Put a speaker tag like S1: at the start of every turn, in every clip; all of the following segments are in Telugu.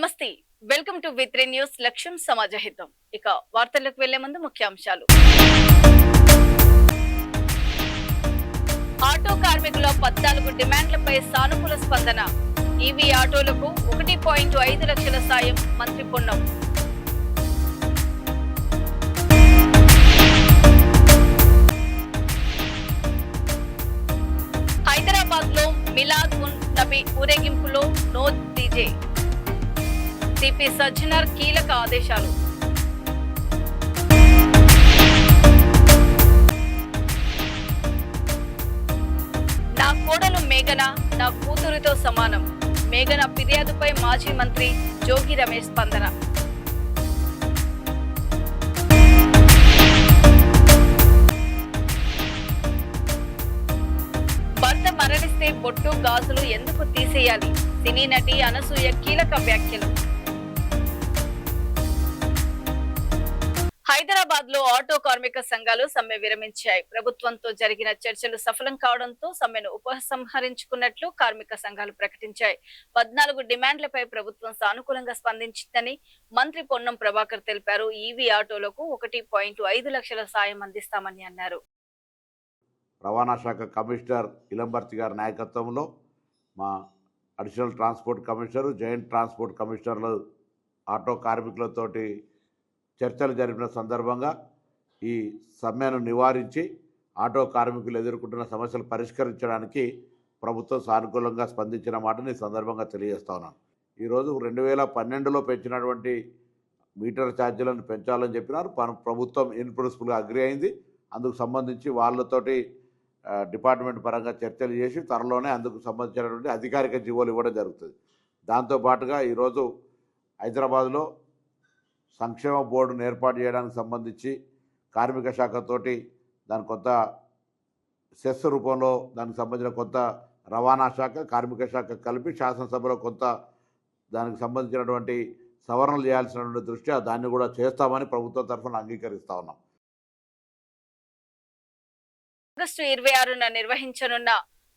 S1: నమస్తే వెల్కమ్ టు వి3 న్యూస్ లక్ష్యం సమాజహితం ఇక వార్తలకు వెళ్లే ముందు ముఖ్యాంశాలు ఆటో కార్మికుల 14 డిమాండ్లపై సానుకూల స్పందన ఈవీ ఆటోలకు 1.5 లక్షల సాయం మంత్రి పొన్నం హైదరాబాద్ లో మిలాద్ ఉన్ నబీ ఊరేగింపులో నో డీజే సిపి సజ్జనర్ కీలక ఆదేశాలు నా కోడలు మేఘన నా కూతురితో సమానం మేఘన ఫిర్యాదుపై మాజీ మంత్రి జోగి రమేష్ స్పందన భర్త మరణిస్తే బొట్టు గాజులు ఎందుకు తీసేయాలి సినీ నటి అనసూయ కీలక వ్యాఖ్యలు హైదరాబాద్ లో ఆటో కార్మిక సంఘాలు సమ్మె విరమించాయి. ప్రభుత్వంతో జరిగిన చర్చలు సఫలం కావడంతో సమ్మెను ఉపసంహరించుకున్నట్లు కార్మిక సంఘాలు ప్రకటించాయి. 14 డిమాండ్లపై ప్రభుత్వం సానుకూలంగా స్పందించిందని మంత్రి పొన్నం ప్రభాకర్ తెలిపారు. ఈవీ ఆటోలకు 1.5 లక్షల సాయం అందిస్తామని అన్నారు.
S2: రవాణా శాఖ కమిషనర్ ఇలంబర్తి గారి నాయకత్వంలో మా additional transport commissioner, joint transport కమిషనర్లు ఆటో కార్మికులతోటి చర్చలు జరిపిన సందర్భంగా ఈ సమ్మెను నివారించి ఆటో కార్మికులు ఎదుర్కొంటున్న సమస్యలు పరిష్కరించడానికి ప్రభుత్వం సానుకూలంగా స్పందించిన మాటని సందర్భంగా తెలియజేస్తా ఉన్నాను. ఈరోజు 2012లో పెంచినటువంటి మీటర్ ఛార్జీలను పెంచాలని చెప్పినారు. ప్రభుత్వం ఇన్ ప్రిన్సిపల్గా అగ్రి అయింది. అందుకు సంబంధించి వాళ్ళతోటి డిపార్ట్మెంట్ పరంగా చర్చలు చేసి త్వరలోనే అందుకు సంబంధించినటువంటి అధికారిక జీవోలు ఇవ్వడం జరుగుతుంది. దాంతోపాటుగా ఈరోజు హైదరాబాద్లో సంక్షేమ బోర్డును ఏర్పాటు చేయడానికి సంబంధించి కార్మిక శాఖతోటి దాని కొంత సెస్ రూపంలో దానికి సంబంధించిన కొంత రవాణా శాఖ, కార్మిక శాఖ కలిపి శాసనసభలో కొంత దానికి సంబంధించినటువంటి సవరణలు చేయాల్సినటువంటి దృష్ట్యా దాన్ని కూడా చేస్తామని ప్రభుత్వం తరఫున అంగీకరిస్తా ఉన్నాం.
S1: ఆగస్టు 26న నిర్వహించనున్న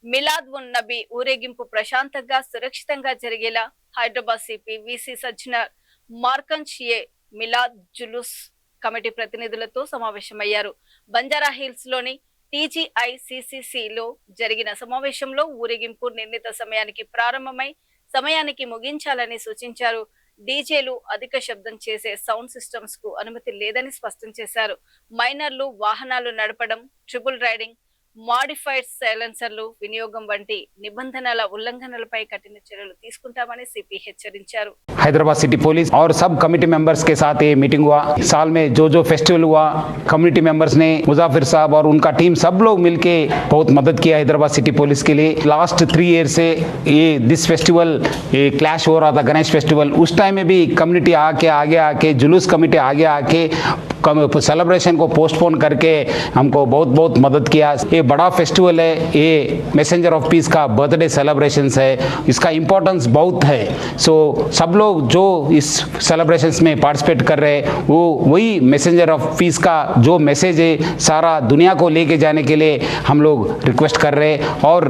S1: మిలాద్ ఉన్ నబీ ఊరేగింపు ప్రశాంతంగా సురక్షితంగా జరిగేలా హైదరాబాద్ సిపి విసి సజ్జనర్ మార్కంచ్ ఏ మిలాద్ జులూస్ కమిటీ ప్రతినిధులతో సమావేశమయ్యారు. బంజారా హిల్స్ లోని టీజీఐసిసిసిలో జరిగిన సమావేశంలో ఊరేగింపు నిర్ణీత సమయానికి ప్రారంభమై సమయానికి ముగించాలని సూచించారు. డీజేలు, అధిక శబ్దం చేసే సౌండ్ సిస్టమ్స్ కు అనుమతి లేదని స్పష్టం చేశారు. మైనర్లు వాహనాలు నడపడం, ట్రిపుల్ రైడింగ్, మాడిఫైడ్ సైలెన్సర్లు వినియోగం వంటి నిబంధనల ఉల్లంఘనలపై కఠిన చర్యలు తీసుకుంటామని సిపి హెచ్చరించారు.
S3: हैदराबाद सिटी पुलिस और सब कमेटी मेंबर्स के साथ ये मीटिंग हुआ. साल में जो फेस्टिवल हुआ कम्युनिटी मेंबर्स ने, मुजाफिर साहब और उनका टीम सब लोग मिलके बहुत मदद किया हैदराबाद सिटी पुलिस के लिए. लास्ट 3 ईयर से ये दिस फेस्टिवल ये क्लैश हो रहा था, गणेश फेस्टिवल. उस टाइम में भी कम्युनिटी आगे आके जुलूस कमेटी आगे आके सेलिब्रेशन को पोस्टपोन करके हमको बहुत मदद किया. ये बड़ा फेस्टिवल है, ये मैसेंजर ऑफ पीस का बर्थडे सेलिब्रेशंस है, इसका इम्पोर्टेंस बहुत है. सो सब लोग जो इस सेलिब्रेशंस में पार्टिसिपेट कर रहे हैं वो वही मैसेंजर ऑफ पीस का जो मैसेज है सारा दुनिया को लेके जाने के लिए हम लोग रिक्वेस्ट कर रहे हैं. और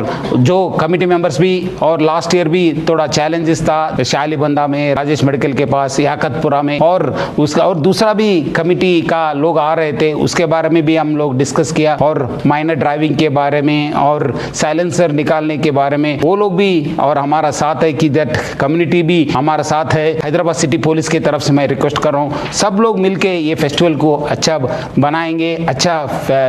S3: जो कमेटी मेंबर्स भी, और लास्ट ईयर भी थोड़ा चैलेंजेस था शालीबंदा में, राजेश मेडिकल के पास, याकतपुरा में, और उसका और दूसरा भी कमेटी का लोग आ रहे थे, उसके बारे में भी हम लोग डिस्कस किया. और माइनर ड्राइविंग के बारे में और साइलेंसर निकालने के बारे में वो लोग भी और हमारा साथ है कि दैट कम्युनिटी भी हमारा साथ है. हैदराबाद सिटी पुलिस की तरफ से मैं रिक्वेस्ट कर रहा हूँ सब लोग मिलके ये फेस्टिवल को अच्छा बनाएंगे, अच्छा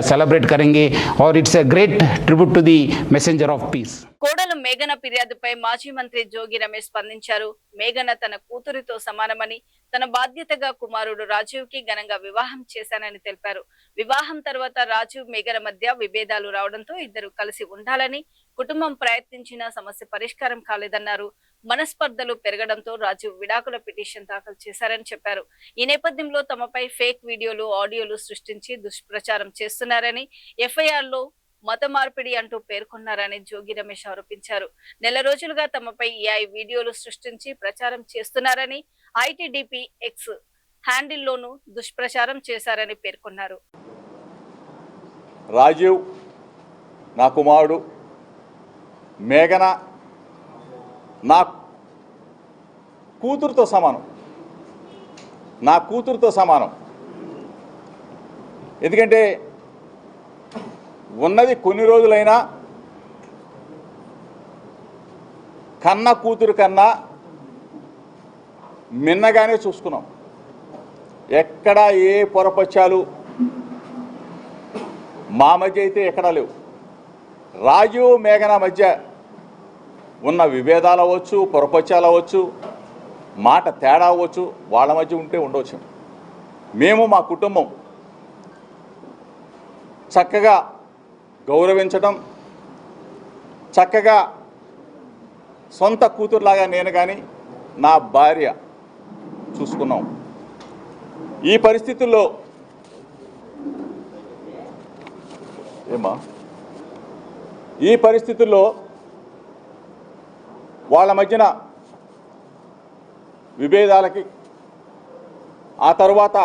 S3: सेलिब्रेट करेंगे और it's a great tribute to the messenger of peace.
S1: కోడలు మేఘన ఫిర్యాదుపై మాజీ మంత్రి జోగి రమేష్ స్పందించారు. మేఘన తన కూతురితో సమానమని, తన బాధ్యతగా కుమారుడు రాజీవ్ కి ఘనంగా వివాహం చేశానని తెలిపారు. వివాహం తర్వాత రాజీవ్ మేఘన మధ్య విభేదాలు రావడంతో ఇద్దరు కలిసి ఉండాలని కుటుంబం ప్రయత్నించిన సమస్య పరిష్కారం కాలేదన్నారు. మనస్పర్ధలు పెరగడంతో రాజీవ్ విడాకుల పిటిషన్ దాఖలు చేశారని చెప్పారు. ఈ నేపథ్యంలో తమపై ఫేక్ వీడియోలు, ఆడియోలు సృష్టించి దుష్ప్రచారం చేస్తున్నారని, ఎఫ్ఐఆర్ లో మత మార్పిడి అంటూ పేర్కొన్నారని జోగి రమేష్ ఆరోపించారు. నెల రోజులుగా తమపై ఏఐ వీడియోలు సృష్టించి ప్రచారం చేస్తున్నారని, ఐటీడీపీ ఎక్స్ హ్యాండిల్లోనూ దుష్ప్రచారం చేశారని పేర్కొన్నారు.
S4: కూతురుతో సమానం, నా కూతురుతో సమానం. ఎందుకంటే ఉన్నది కొన్ని రోజులైనా కన్న కూతురు కన్నా మిన్నగానే చూసుకున్నాం. ఎక్కడా ఏ పొరపచ్చాలు మా మధ్య అయితే ఎక్కడా లేవు. రాజీవ్ మేఘన మధ్య ఉన్న విభేదాలు అవ్వచ్చు, పొరపచ్చాలు అవ్వచ్చు, మాట తేడా అవ్వచ్చు, వాళ్ళ మధ్య ఉంటే ఉండవచ్చు. మేము మా కుటుంబం చక్కగా గౌరవించడం, చక్కగా సొంత కూతురులాగా నేను కానీ నా భార్య చూసుకున్నాం. ఈ పరిస్థితుల్లో వాళ్ళ మధ్యన విభేదాలకి ఆ తర్వాత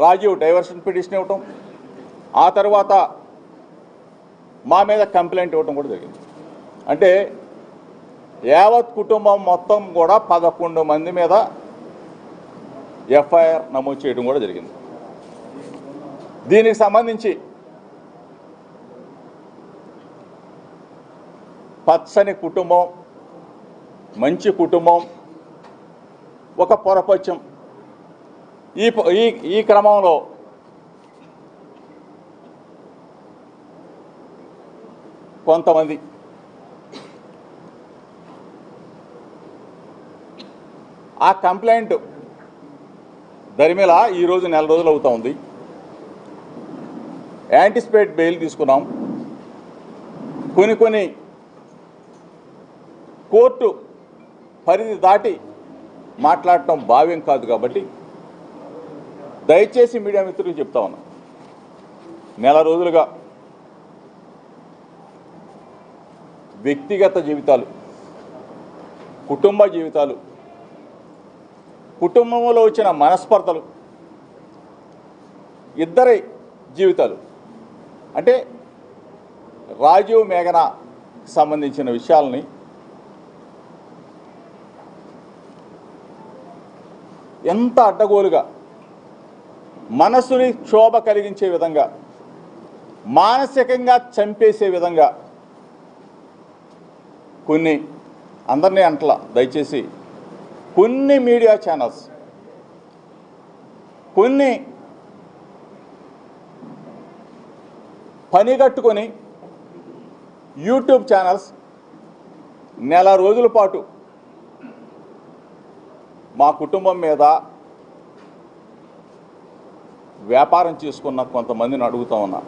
S4: రాజీవ్ డైవర్షన్ పిటిషన్ ఇవ్వటం, ఆ తర్వాత మా మీద కంప్లైంట్ ఇవ్వటం కూడా జరిగింది. అంటే యావత్ కుటుంబం మొత్తం కూడా 11 మంది మీద ఎఫ్ఐఆర్ నమోదు చేయడం కూడా జరిగింది. దీనికి సంబంధించి పచ్చని కుటుంబం, మంచి కుటుంబం, ఒక పొరపచ్చం. ఈ క్రమంలో కొంతమంది ఆ కంప్లైంట్ దరిమిలా ఈరోజు నెల రోజులు అవుతా ఉంది. యాంటిసిపేట్ బెయిల్ తీసుకున్నాం. కొన్ని కోర్టు పరిధి దాటి మాట్లాడటం భావ్యం కాదు. కాబట్టి దయచేసి మీడియా మిత్రులు చెప్తా ఉన్నా, నెల రోజులుగా వ్యక్తిగత జీవితాలు, కుటుంబ జీవితాలు, కుటుంబంలో వచ్చిన మనస్పర్ధలు, ఇద్దరి జీవితాలు, అంటే రాజీవ్ మేఘన సంబంధించిన విషయాలని ఎంత అడ్డగోలుగా, మనసుని క్షోభ కలిగించే విధంగా, మానసికంగా చంపేసే విధంగా కొన్ని, అందరినీ అంటలా దయచేసి, కొన్ని మీడియా ఛానల్స్, కొన్ని పనిగట్టుకొని యూట్యూబ్ ఛానల్స్ నెల రోజుల పాటు మా కుటుంబం మీద వ్యాపారం చేసుకున్న కొంతమందిని అడుగుతా ఉన్నా,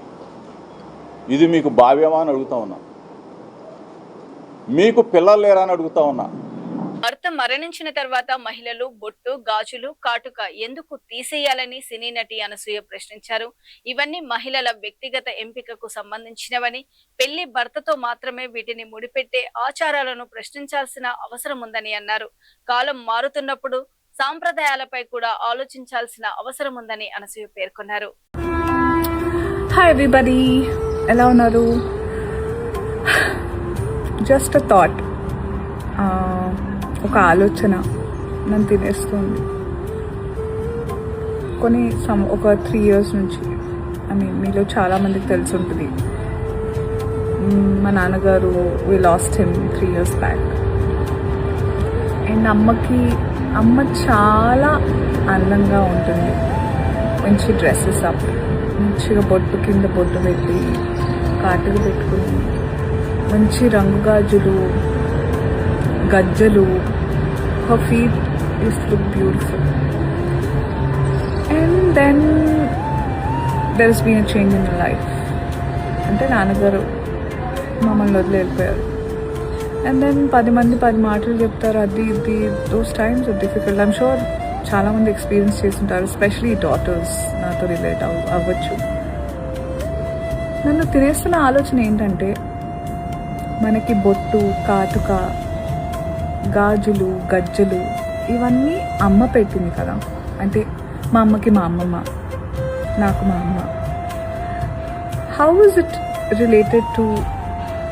S4: ఇది మీకు భావ్యమా అని అడుగుతా ఉన్నా, మీకు పిల్లలు లేరా అని అడుగుతా ఉన్నా.
S1: భర్త మరణించిన తర్వాత మహిళలు బొట్టు, గాజులు, కాటుక ఎందుకు తీసేయాలని సినీ నటి అనసూయ ప్రశ్నించారు. ఇవన్నీ మహిళల వ్యక్తిగత ఎంపికకు సంబంధించినవని, పెళ్లి భర్తతో మాత్రమే వీటిని ముడిపెట్టే ఆచారాలను ప్రశ్నించాల్సిన అవసరం ఉందని అన్నారు. కాలం మారుతున్నప్పుడు సాంప్రదాయాలపై కూడా ఆలోచించాల్సిన అవసరం ఉందని అనసూయ పేర్కొన్నారు.
S5: హాయ్ ఎవ్రీబడి, ఎలా ఉన్నారు? జస్ట్ అ థాట్, ఒక ఆలోచన నన్ను తినేస్తుంది. ఒక 3 years నుంచి, మీలో చాలామందికి తెలిసి ఉంటుంది, మా నాన్నగారు we lost him 3 years back. And అమ్మ చాలా అందంగా ఉంటుంది, మంచి డ్రెస్సెస్ అప్, మంచిగా బొట్టు కింద బొట్టు పెట్టి, కాటుకు పెట్టుకుని, మంచి రంగు గాజులు, గజ్జలు, her feet is look beautiful. And then there's been a change in her life. అంటే నాన్నగారు మమ్మల్ని వదిలి వెళ్ళిపోయారు. అండ్ దెన్ 10 మంది 10 మాటలు చెప్తారు, అది ఇది. Those times are difficult. I'm sure చాలామంది ఎక్స్పీరియన్స్ చేస్తుంటారు, ఎస్పెషలీ డాటర్స్ నాతో రిలేట్ అవ్వచ్చు. నన్ను తినేస్తున్న ఆలోచన ఏంటంటే, మనకి బొట్టు, కాటుక, గాజులు, గజ్జలు ఇవన్నీ అమ్మ పెట్టింది కదా. అంటే మా అమ్మకి మా అమ్మమ్మ, నాకు మా అమ్మ. How is it related to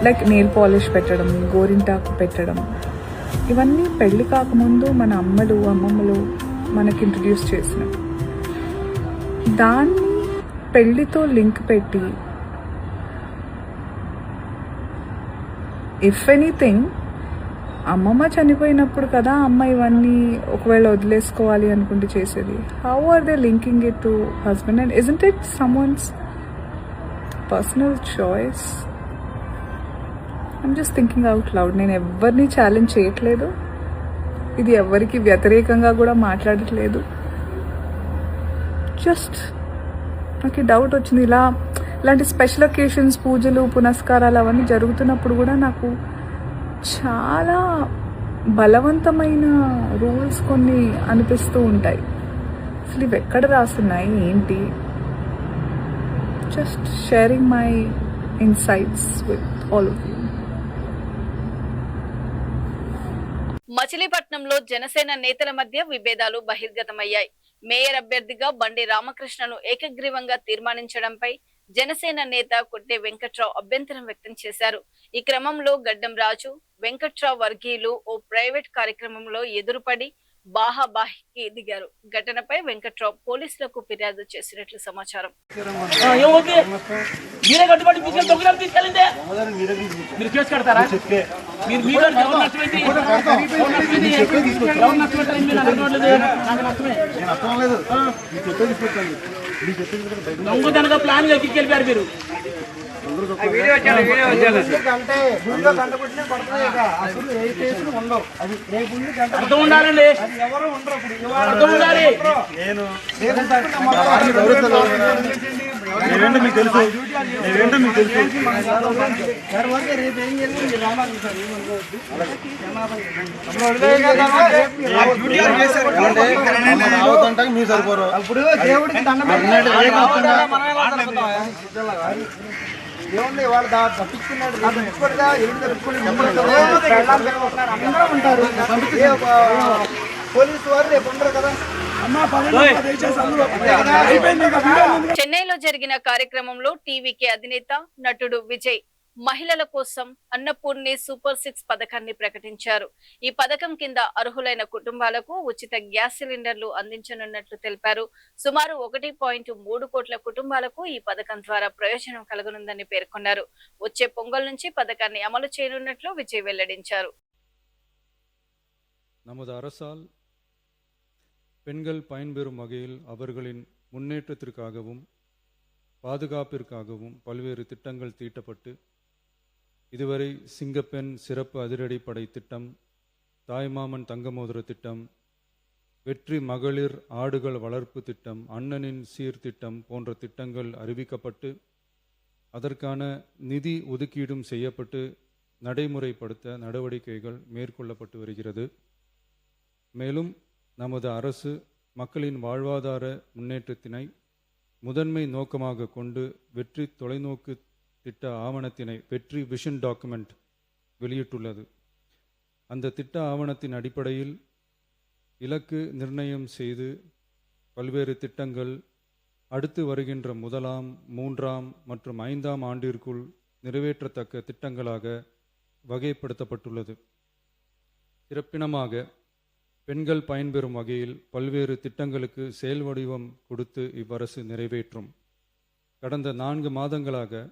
S5: like nail polish పెట్టడం, గోరింటాకు పెట్టడం, ఇవన్నీ పెళ్ళి కాకముందు మన అమ్మలు అమ్మమ్మలు మనకి ఇంట్రడ్యూస్ చేసినవి. దాన్ని పెళ్ళితో లింక్ పెట్టి ఇఫ్ ఎనీథింగ్ అమ్మమ్మ చనిపోయినప్పుడు కదా అమ్మ ఇవన్నీ ఒకవేళ వదిలేసుకోవాలి అనుకుంటే చేసేది. How are they linking it to husband and isn't it someone's personal choice? I'm just thinking out loud. నేను ఎవరిని ఛాలెంజ్ చేయట్లేదు, ఇది ఎవరికి వ్యతిరేకంగా కూడా మాట్లాడట్లేదు. జస్ట్ నాకు డౌట్ వచ్చింది. ఇలాంటి స్పెషల్ ఒకేషన్స్, పూజలు, పునస్కారాలు అవన్నీ జరుగుతున్నప్పుడు కూడా నాకు చాలా బలవంతమైన రూల్స్ కొన్ని అనిపిస్తూ ఉంటాయి. అసలు ఇవి ఎక్కడ రాస్తున్నాయి ఏంటి? Just sharing my insights with all of you.
S1: మచిలీపట్నంలో జనసేన నేతల మధ్య విభేదాలు బహిర్గతమయ్యాయి. మేయర్ అభ్యర్థిగా బండి రామకృష్ణను ఏకగ్రీవంగా తీర్మానించడంపై జనసేన నేత కొట్టే వెంకట్రావు అభ్యంతరం వ్యక్తం చేశారు. ఈ క్రమంలో గడ్డం రాజు, వెంకట్రావు వర్గీయులు ఓ ప్రైవేట్ కార్యక్రమంలో ఎదురుపడి బాహాబాహికి దిగారు. ఘటనపై వెంకట్రావు పోలీసులకు ఫిర్యాదు చేసినట్లు సమాచారం.
S6: ప్లాన్ వెళ్ళిపోయారు మీరు. అర్థం ఉండాలండి, అర్థం ఉండాలి.
S7: నేనేంటో మీకు తెలుసు, నేనేంటో మీకు తెలుసు. మీరు సరిపోరు. ఇప్పుడు దేవుడికి ఏముంది వాళ్ళు తప్పించుకున్నాడు, ఉంటారు పోలీసు వారు రేపు ఉండరు కదా.
S1: చెన్నైలో జరిగిన కార్యక్రమంలో టీవీకే అధినేత నటుడు విజయ్ మహిళల కోసం అన్నపూర్ణి సూపర్ 6 పథకాన్ని ప్రకటించారు. ఈ పథకం కింద అర్హులైన కుటుంబాలకు ఉచిత గ్యాస్ సిలిండర్లు అందించనున్నట్లు తెలిపారు. సుమారు 1.3 కోట్ల కుటుంబాలకు ఈ పథకం ద్వారా ప్రయోజనం కలగనుందని పేర్కొన్నారు. వచ్చే పొంగల్ నుంచి పథకాన్ని అమలు చేయనున్నట్లు విజయ్ వెల్లడించారు.
S8: நமது அரசால் பெண்கள் பயன்பெறும் வகையில் அவர்களின் முன்னேற்றத்திற்காகவும் பாதுகாப்பிற்காகவும் பல்வேறு திட்டங்கள் தீட்டப்பட்டு இதுவரை சிங்கப்பெண் சிறப்பு அதிரடிப்படை திட்டம், தாய்மாமன் தங்கமோதிர திட்டம், வெற்றி மகளிர் ஆடுகள் வளர்ப்பு திட்டம், அண்ணனின் சீர்திட்டம் போன்ற திட்டங்கள் அறிவிக்கப்பட்டு அதற்கான நிதி ஒதுக்கீடும் செய்யப்பட்டு நடைமுறைப்படுத்த நடவடிக்கைகள் மேற்கொள்ளப்பட்டு வருகிறது. மேலும் நமது அரசு மக்களின் வாழ்வாதார முன்னேற்றத்தினை முதன்மை நோக்கமாக கொண்டு வெற்றி தொலைநோக்கு திட்ட ஆவணத்தினை, வெற்றி விஷன் டாக்குமெண்ட் வெளியிட்டுள்ளது. அந்த திட்ட ஆவணத்தின் அடிப்படையில் இலக்கு நிர்ணயம் செய்து பல்வேறு திட்டங்கள் அடுத்து வருகின்ற 1ஆம், 3ஆம் மற்றும் 5ஆம் ஆண்டிற்குள் நிறைவேற்றத்தக்க திட்டங்களாக வகைப்படுத்தப்பட்டுள்ளது. சிறப்பினமாக பெண்கள் பயன்பெறும் வகையில் பல்வேறு திட்டங்களுக்கு செயல் வடிவம் கொடுத்து இவ்வரசு நிறைவேற்றும். கடந்த 4 மாதங்களாக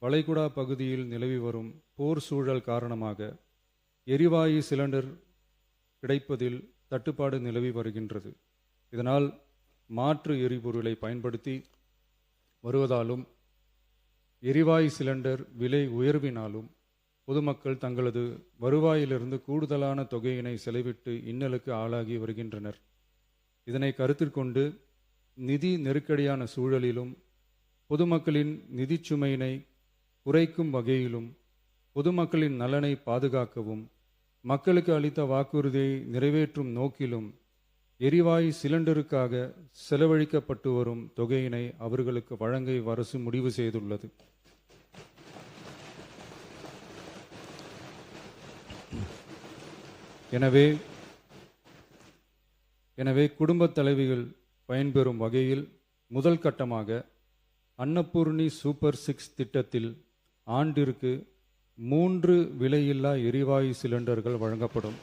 S8: வளைகுடா பகுதியில் நிலவி வரும் போர் சூழல் காரணமாக எரிவாயு சிலிண்டர் கிடைப்பதில் தட்டுப்பாடு நிலவி வருகின்றது. இதனால் மாற்று எரிபொருளை பயன்படுத்தி வருவதாலும் எரிவாயு சிலிண்டர் விலை உயர்வினாலும் பொதுமக்கள் தங்களது வருவாயிலிருந்து கூடுதலான தொகையினை செலவிட்டு இன்னலுக்கு ஆளாகி வருகின்றனர். இதனை கருத்தில் கொண்டு நிதி நெருக்கடியான சூழலிலும் பொதுமக்களின் நிதிச்சுமையினை குறைக்கும் வகையிலும் பொதுமக்களின் நலனை பாதுகாக்கவும் மக்களுக்கு அளித்த வாக்குறுதியை நிறைவேற்றும் நோக்கிலும் எரிவாயு சிலிண்டருக்காக செலவழிக்கப்பட்டு வரும் தொகையினை அவர்களுக்கு வழங்க இவ்வரசு முடிவு செய்துள்ளது. எனவே குடும்பத் தலைவிகள் பயன்பெறும் வகையில் முதல் கட்டமாக அன்னபூர்ணி சூப்பர் 6 திட்டத்தில் ஆண்டிற்கு 3 விலையில்லா எரிவாயு சிலிண்டர்கள் வழங்கப்படும்.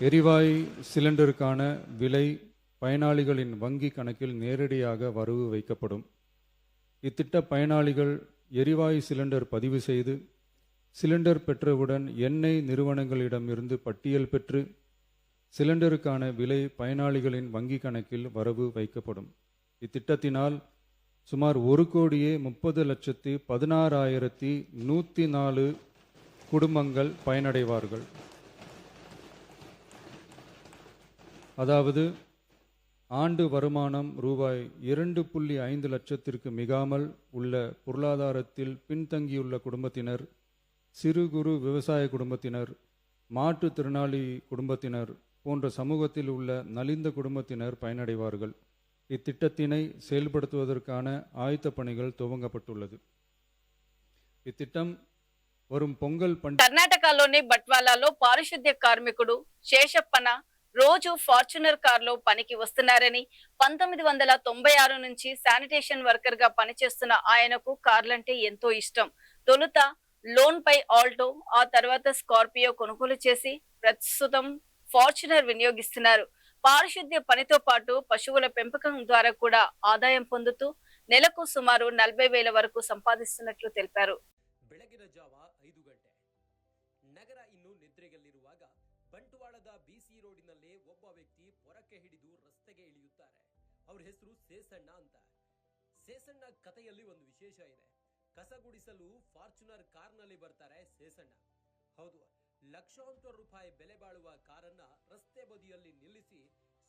S8: எரிவாயு சிலிண்டருக்கான விலை பயனாளிகளின் வங்கி கணக்கில் நேரடியாக வரவு வைக்கப்படும். இத்திட்ட பயனாளிகள் எரிவாயு சிலிண்டர் பதிவு செய்து சிலிண்டர் பெற்றவுடன் எண்ணெய் நிறுவனங்களிடமிருந்து பட்டியல் பெற்று சிலிண்டருக்கான விலை பயனாளிகளின் வங்கி கணக்கில் வரவு வைக்கப்படும். இத்திட்டத்தினால் சுமார் 1,30,16,104 குடும்பங்கள் பயனடைவார்கள். அதாவது ஆண்டு வருமானம் ரூபாய் 2.5 லட்சத்திற்கு மிகாமல் உள்ள பொருளாதாரத்தில் பின்தங்கியுள்ள குடும்பத்தினர், சிறு குறு விவசாய குடும்பத்தினர், மாற்றுத்திறனாளி குடும்பத்தினர் போன்ற சமூகத்தில் உள்ள நலிந்த குடும்பத்தினர் பயனடைவார்கள். இத்திட்டத்தினை செயல்படுத்துவதற்கான ஆயத்த பணிகள் துவங்கப்பட்டுள்ளது. இத்திட்டம் వரும் పొంగల్ పండుగ.
S1: కర్ణాటకలోని బట్వాలాలో పారిశుద్ధ్య కార్మికుడు శేషప్పన రోజు ఫార్చునర్ కారులో పనికి వస్తున్నారని 1996 నుంచి శానిటేషన్ వర్కర్ గా పనిచేస్తున్న ఆయనకు కార్లంటే ఎంతో ఇష్టం. తొలుత లోన్ పై ఆల్టో, ఆ తర్వాత స్కార్పియో కొనుగోలు చేసి ప్రస్తుతం ఫార్చునర్ వినియోగిస్తున్నారు. పారిశుద్ధ్య పనితో పాటు పశువుల పెంపకం ద్వారా కూడా ఆదాయం పొందుతూ నెలకు సుమారు 40,000 వరకు సంపాదిస్తున్నట్లు తెలిపారు.
S9: ಬೆಳಗಿನ ಜಾವ 5 ಗಂಟೆ. ನಗರ ಇನ್ನು ನಿದ್ರೆಯಲ್ಲಿರುವಾಗ ಬಂಟ್ವಾಳದ ಬಿಸಿ ರೋಡಿನಲ್ಲೇ ಒಬ್ಬ ವ್ಯಕ್ತಿ ಪೊರಕೆ ಹಿಡಿದು ರಸ್ತೆಗೆ ಇಳಿಯುತ್ತಾರೆ. ಅವ್ರ ಹೆಸರು ಸೇಸಣ್ಣ ಅಂತ. ಸೇಸಣ್ಣ ಕಥೆಯಲ್ಲಿ ಒಂದು ವಿಶೇಷ ಇದೆ. ಕಸ ಗುಡಿಸಲು ಫಾರ್ಚುನರ್ ಕಾರ್ನಲ್ಲಿ ಬರ್ತಾರೆ ಸೇಸಣ್ಣ. ಹೌದು, ಲಕ್ಷಾಂತರ ರೂಪಾಯಿ ಬೆಲೆ ಬಾಳುವ ಕಾರನ್ನ ರಸ್ತೆ ಬದಿಯಲ್ಲಿ ನಿಲ್ಲಿಸಿ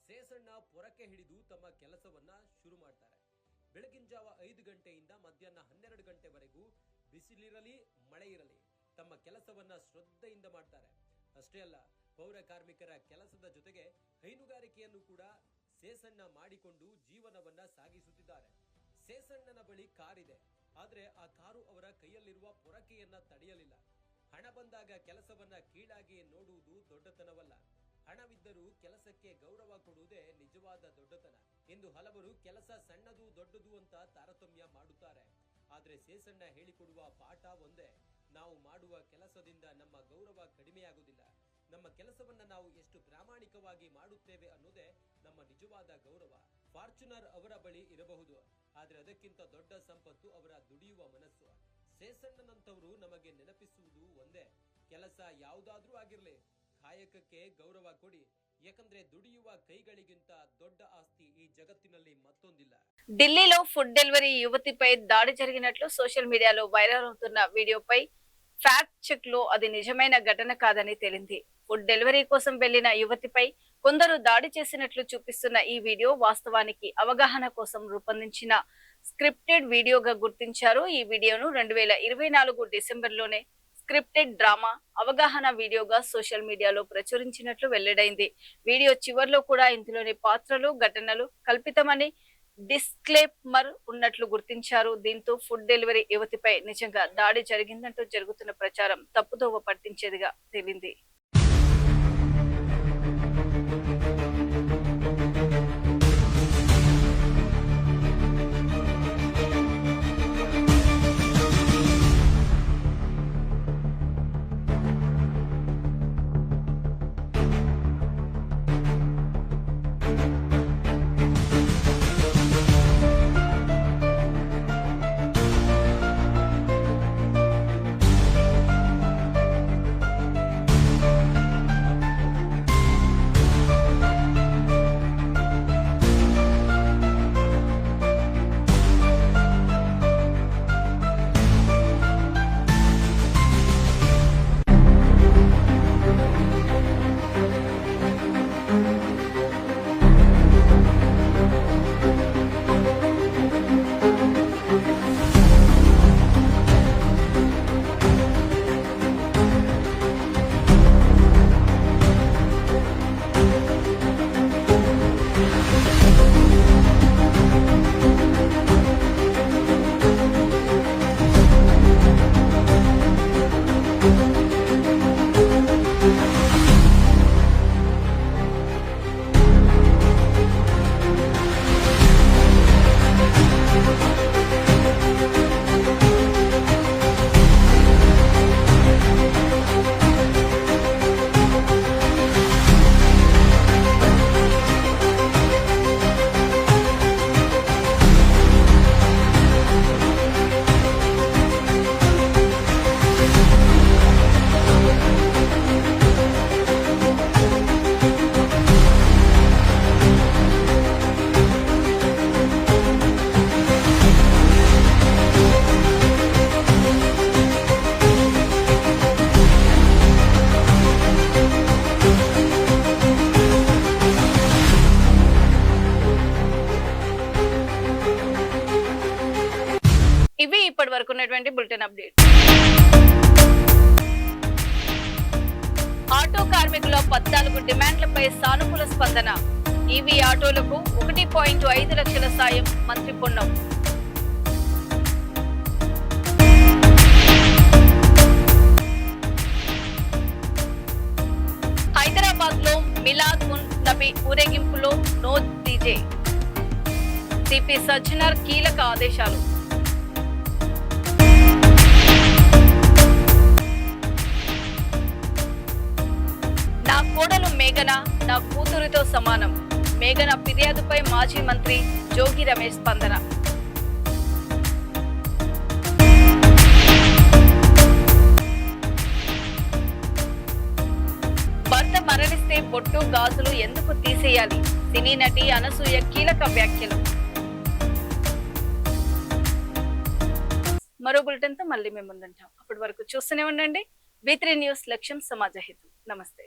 S9: ಸೇಸಣ್ಣ ಪೊರಕೆ ಹಿಡಿದು ತಮ್ಮ ಕೆಲಸವನ್ನ ಶುರು ಮಾಡ್ತಾರೆ. ಬೆಳಗಿನ ಜಾವ 5 ಗಂಟೆಯಿಂದ ಮಧ್ಯಾಹ್ನ 12 ಗಂಟೆವರೆಗೂ ಬಿಸಿಲಿರಲಿ ಮಳೆ ಇರಲಿ ತಮ್ಮ ಕೆಲಸವನ್ನ ಶ್ರದ್ಧೆಯಿಂದ ಮಾಡ್ತಾರೆ. ಅಷ್ಟೇ ಅಲ್ಲ, ಪೌರ ಕಾರ್ಮಿಕರ ಕೆಲಸದ ಜೊತೆಗೆ ಹೈನುಗಾರಿಕೆಯನ್ನು ಕೂಡ ಸೇಸಣ್ಣ ಮಾಡಿಕೊಂಡು ಜೀವನವನ್ನ ಸಾಗಿಸುತ್ತಿದ್ದಾರೆ. ಸೇಸಣ್ಣನ ಬಳಿ ಕಾರಿದೆ, ಆದ್ರೆ ಆ ಕಾರು ಅವರ ಕೈಯಲ್ಲಿರುವ ಪೊರಕೆಯನ್ನ ತಡೆಯಲಿಲ್ಲ. ಹಣ ಬಂದಾಗ ಕೆಲಸವನ್ನ ಕೀಳಾಗಿ ನೋಡುವುದು ದೊಡ್ಡತನವಲ್ಲ. ಹಣವಿದ್ದರೂ ಕೆಲಸಕ್ಕೆ ಗೌರವ ಕೊಡುವುದೇ ನಿಜವಾದ ದೊಡ್ಡತನ. ಇಂದು ಹಲವರು ಕೆಲಸ ಸಣ್ಣದು ದೊಡ್ಡದು ಅಂತ ತಾರತಮ್ಯ ಮಾಡುತ್ತಾರೆ. ಆದ್ರೆ ಸೇಸಣ್ಣ ಹೇಳಿಕೊಡುವ ಪಾಠ ಒಂದೇ: ನಾವು ಮಾಡುವ ಕೆಲಸದಿಂದ ನಮ್ಮ ಗೌರವ ಕಡಿಮೆಯಾಗುವುದಿಲ್ಲ. ನಮ್ಮ ಕೆಲಸವನ್ನ ನಾವು ಎಷ್ಟು ಪ್ರಾಮಾಣಿಕವಾಗಿ ಮಾಡುತ್ತೇವೆ ಅನ್ನೋದೇ ನಮ್ಮ ನಿಜವಾದ ಗೌರವ. ಫಾರ್ಚುನರ್ ಅವರ ಬಳಿ ಇರಬಹುದು, ಆದ್ರೆ ಅದಕ್ಕಿಂತ ದೊಡ್ಡ ಸಂಪತ್ತು ಅವರ ದುಡಿಯುವ ಮನಸ್ಸು. ಸೇಸಣ್ಣನಂತವರು ನಮಗೆ ನೆನಪಿಸುವುದು ಒಂದೇ: ಕೆಲಸ ಯಾವುದಾದ್ರೂ ಆಗಿರ್ಲಿ, ಕಾಯಕಕ್ಕೆ ಗೌರವ ಕೊಡಿ. ಯಾಕಂದ್ರೆ దుడియువ కైಗಳಿಗಿಂత దొడ్డ ఆస్తి ఈ జగತ್ತಿನಲ್ಲಿ మత్తొందిಲ್ಲ.
S1: ఢిల్లీలో ఫుడ్ డెలివరీ యువతిపై దాడి జరిగినట్లు సోషల్ మీడియాలో వైరల్ అవుతున్న వీడియోపై ఫ్యాక్ట్ చెక్ లో అది నిజమైన ఘటన కాదని తేలింది. ఫుడ్ డెలివరీ కోసం వెళ్లిన యువతిపై కొందరు దాడి చేసినట్లు చూపిస్తున్న ఈ వీడియో వాస్తవానికి అవగాహన కోసం రూపొందించిన స్క్రిప్టెడ్ వీడియోగా గుర్తించారు. ఈ వీడియోను 2024 డిసెంబర్లోనే స్క్రిప్టెడ్ డ్రామా అవగాహన వీడియోగా సోషల్ మీడియాలో ప్రచురించినట్లు వెల్లడైంది. వీడియో చివర్లో కూడా ఇందులోని పాత్రలు, ఘటనలు కల్పితమని డిస్క్లేమర్ ఉన్నట్లు గుర్తించారు. దీంతో ఫుడ్ డెలివరీ యువతిపై నిజంగా దాడి జరిగిందంటూ జరుగుతున్న ప్రచారం తప్పుదోవ పట్టించేదిగా తేలింది. అప్డేట్. ఆటో కార్మికుల 14 డిమాండ్లపై సానుకూల స్పందన. ఈవీ ఆటోలకు 1.5 లక్షల సాయం మంత్రి పొన్నం. హైదరాబాద్ లో మిలాద్ ఉన్ నబీ ఊరేగింపులో నో డీజే. సిపి సజ్జనర్ కీలక ఆదేశాలు. నా కోడలు మేఘన నా కూతురితో సమానం. మేఘన ఫిర్యాదుపై మాజీ మంత్రి జోగి రమేష్ స్పందన. భర్త మరణిస్తే బొట్టు గాజులు ఎందుకు తీసేయాలి? సినీ నటి అనసూయ కీలక వ్యాఖ్యలు. మరో బులెటిన్ తో మళ్ళీ మేము ముందుంటాం. అప్పటి వరకు చూస్తూనే ఉండండి. V3 న్యూస్, లక్ష్యం సమాజ హితం. నమస్తే.